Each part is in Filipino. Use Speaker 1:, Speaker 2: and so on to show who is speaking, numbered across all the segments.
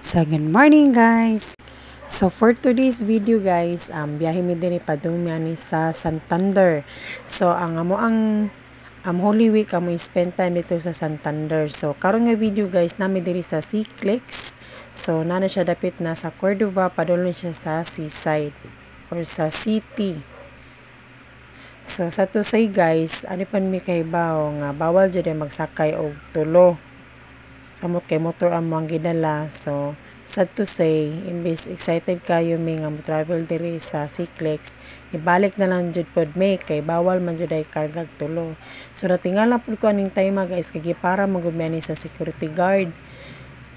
Speaker 1: So, good morning guys! So, for today's video guys, biyahe mi din ipadumi sa Santander. So, ang Holy Week amo spend time dito sa Santander. So, karon nga video guys, nami diri sa Clicks. So, nana siya dapit na sa Cordova, padulong siya sa seaside or sa city. So, sa to say guys, ano pa mi kahibaw nga bawal jud magsakay og tulo. Samot kay motor ang mga gidala. So, sad to say, imbes excited kayo may nga travel diri sa Clicks, ibalik na lang jud pod may kay bawal man jud ay kargag tulo. So, natingala pod ko aning time guys, kay para magumani sa security guard.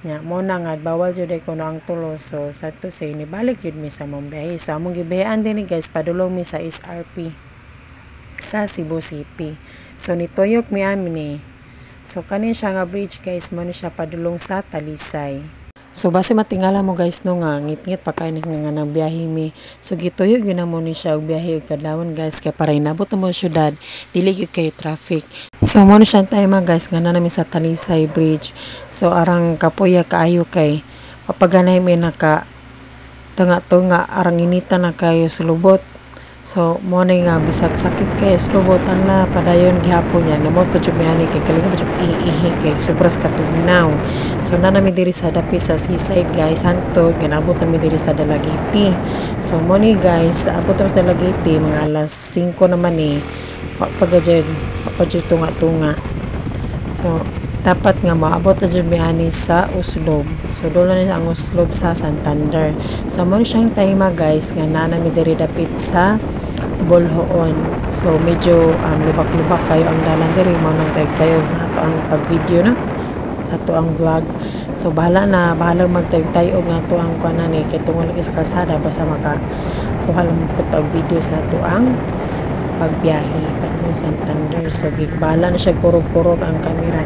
Speaker 1: Nya mo na nga bawal jud ay kuno ang tulo. So, sad to say, nibalik jud mi sa mong biyahe. So, among gibiyahan din guys, padulong mi sa SRP sa Cebu City. So, nitoyok mi amin So, kanin siya nga bridge guys, mo siya padulong sa Talisay. So, base matingala mo guys no nga, ngit-ngit pa kayo nga ng biyahe mi. So, gituyog yun na mo ni siya og biyahe kadlawon guys, kaya para inabot mo syudad, dili gyud kayo traffic. So, mo siya time guys, nga na namin sa Talisay Bridge. So, arang kapuya kaayo kay, papaganay may naka, tunga-tunga, arang inita na kayo sulubot. So, mo na nga bisag sakit kay slobotan na padayon gihapon niya namot pa jud miani kay kalinga pa jud ihi kay sobras katugnaw. So, na nami diri sa dapi sa seaside guys, hantod ganabot nami diri sa Dalagiti. So, mo ni guys, abot na sa Dalagiti mga alas 5 naman pagajud tunga-tunga. So, dapat nga maabot na dyan miani sa Uslob. So, doon na ang Uslob sa Santander. So, mo siyang time guys, nga nanami diri dapit sa Bolhoon. So, medyo lubak-lubak kayo ang dalan diri. Mo nang tayo nga ito ang pag-video na sa ito ang vlog. So, bahalang magtayo nga ito ang kuanan kay tungol sa kalsada basta makakuha lang po ito ang video sa ito ang pagbiyahe patungong Santander. So, bahala na siya kurog-kurog ang kamera.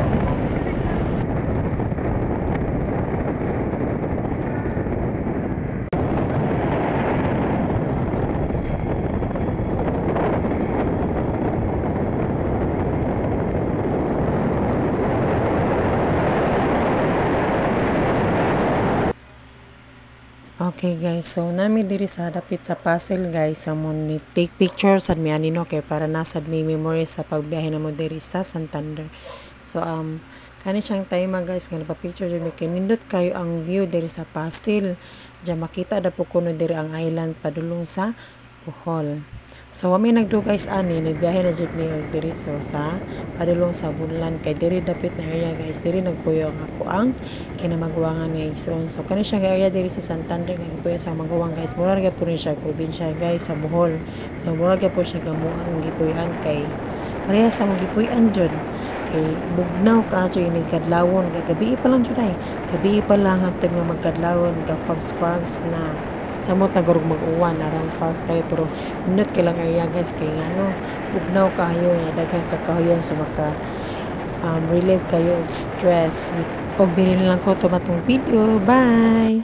Speaker 1: Okay guys, so nami diri sa dapit sa Pasel guys, amon ni take pictures sad mi anino kay para nasad mi memory sa pagbiyahe namo diri sa Santander. So kani siyang time guys nga nagpa-picture jud mi kay nindot kayo ang view diri sa Pasel. Diya makita da po kuno diri ang island padulong sa Bohol. So wami nagdo guys ani nagbiyahe na jud mi diri so sa padulong sa Bunlan kay diri dapit na area guys, diri nagpuyo ang ako ang kinamagwangan ni Igsoon. So kani siya area diri sa Santander nga gipuyo sa Magawang guys, mura ra po ni siya probinsya guys sa Bohol. So mura ra po siya gamuang gipuyan kay pareha sa magipuyan jud kay bugnaw ka jud ini kadlawon gabi pa lang jud ay gabi pa lang hangtod nga magkadlawon ka fags na samot na garug mag-uwan arang fast kayo pero minute kay lang area guys kay ngano bugnaw kayo daghan kakahuyan so maka relieve kayo og stress og dili lang ko to matong video. Bye.